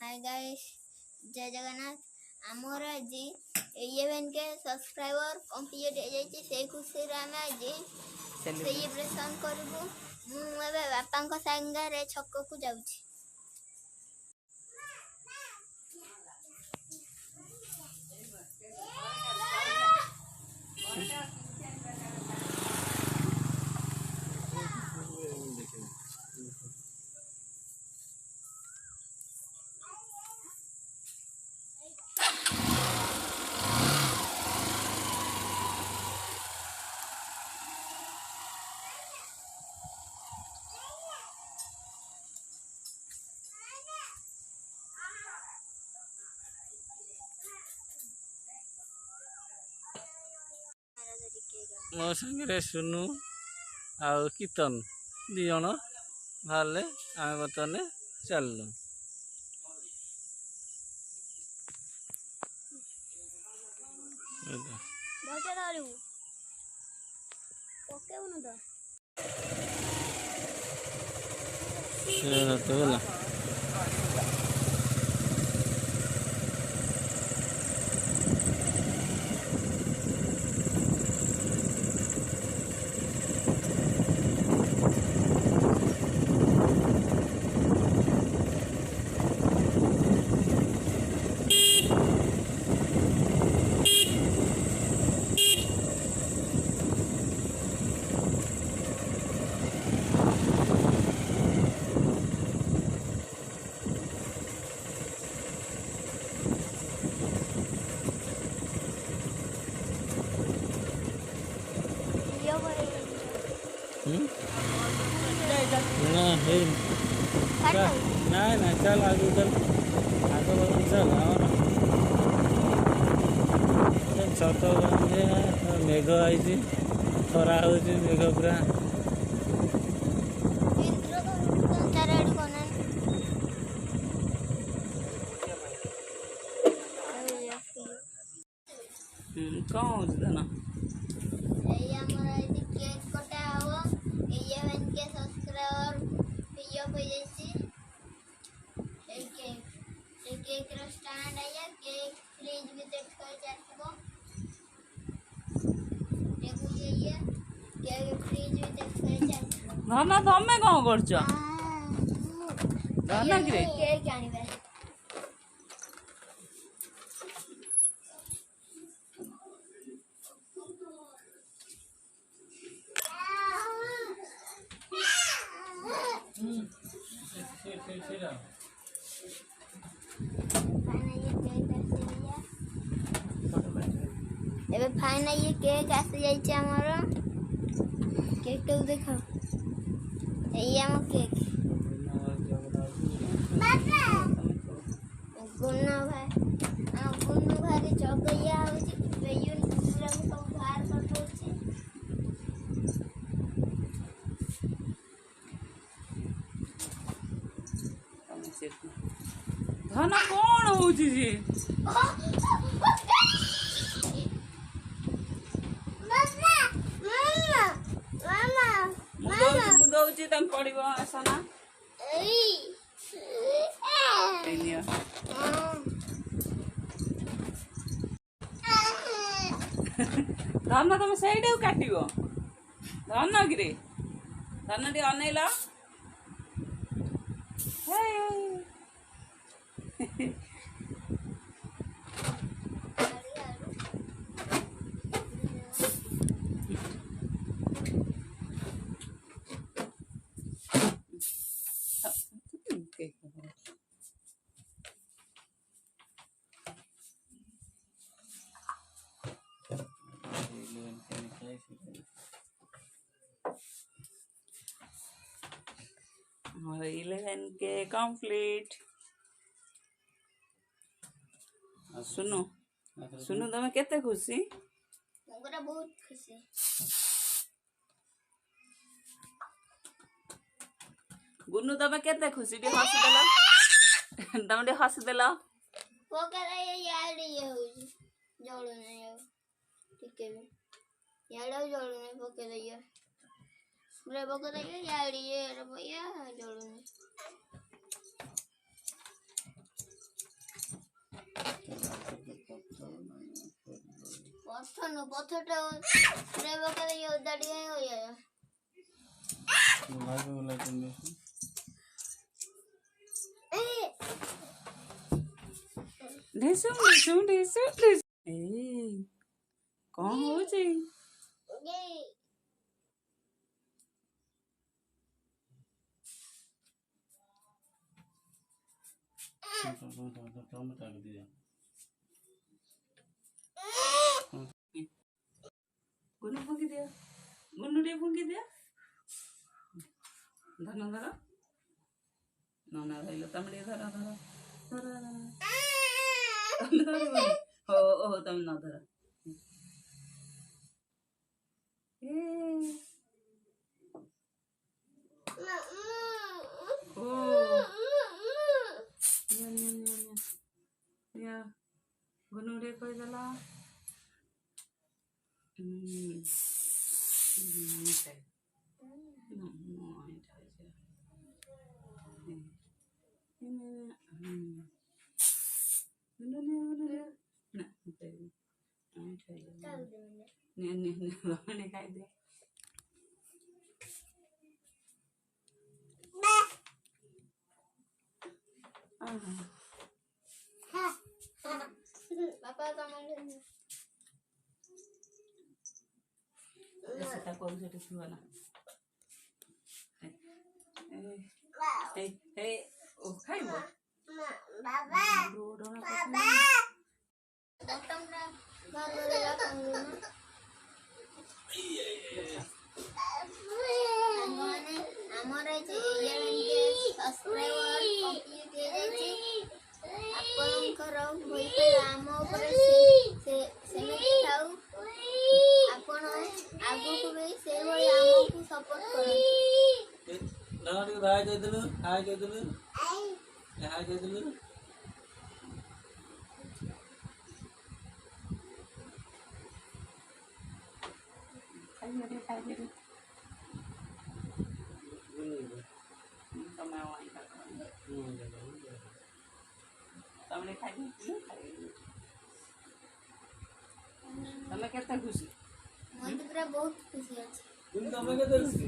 Hi guys, जय जगन्नाथ। आमर आज 11K सब्सक्राइबर कंप्लीट हो जाइए। से खुशी आम आज सेलिब्रेशन करूँ। मुझे बापा सागर छक को जाऊँगी। मो संगे सुनु आउ कीर्तन दिज बाहर आम बर्तमान चलू। तो ना चल आगे चल आगे चल छत मेघ आई खरा हो मेघ पूरा कौन हो ना धना तमें कौन कर फाइनल ये केक आसी जाइए आमर केक तो देखो ये आम केक गुन्ना भाई गुन्नू भाई जगैया हो सब बाहर कर धना कौन हो मुदौची तम पड़िबो आसना धन तुम सही काटब धन कि धन टे अनैल हमारा 11K कंप्लीट। सुनो सुनो तुम केते खुशी बहुत खुशी गुन्नू तुम केते खुशी टे हसी देला तुम टे हसी देला यार ये जोड़ू नहीं ठीक है यार जोड़ू नहीं पके दैया पूरा पके दैया यार ये भैया जोड़ू नहीं ଛନୁ ପଥରଟା ସ୍ପ୍ରେ ପକେଇଲେ ଇଏ ଓଦା ଟିକେ ହିଁ ହୋଇଯାଏ। ଭାଇ ବୋଲା ତୁମେ ଢେସୁ ଢେସୁ ଢେସୁ ଢେସୁ। କଣ ହଉଛି? टमाटर डाल दिया गुन्नू फूंकी दिया, गुन्नू टे फूंकी दिया। धर ना धर ना ना धर तम टे धर धर धर हो तम ना धर ओ या गुन्नू टे कोई दला बापा तमने सेटा करू सेटा छुआ ना ए ए ओ खाइबो बाबा रोडना बाबा बटमना मारला कंगना हमने हमारे जे इलेवन के सब्सक्राइबर कंप्लीट हो जाई आपनकर होइते आम ऊपर से सेमेट थाउ आपण आगु को भी से होई हमको सपोर्ट करो ना ଟିକେ ଭାଇ ଦେଇଦେଲୁ ହାଇ ଦେଇଦେଲୁ ହାଇ ଦେଇଦେଲୁ खाइबे समय वाई का तमने खाइबे तमे केते खुशी मते पूरा बहुत खुशी अछि तुम तमे के देलसी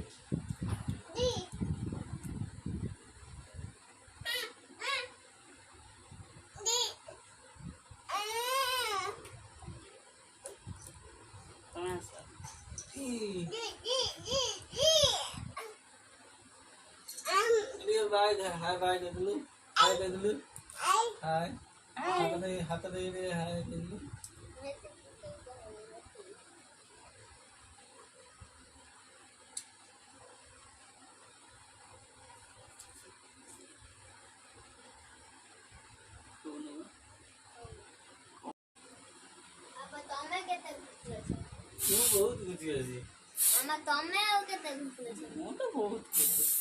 भाई हाय भाई देदलु हाय देदलु हाय हाथ दे रे हाय देदलु अब तमे केते खुशी अछि तू बहुत खुशी अछि हम तमे ओ केते खुशी अछि ମୁଁ ତ ବହୁତ ଖୁସି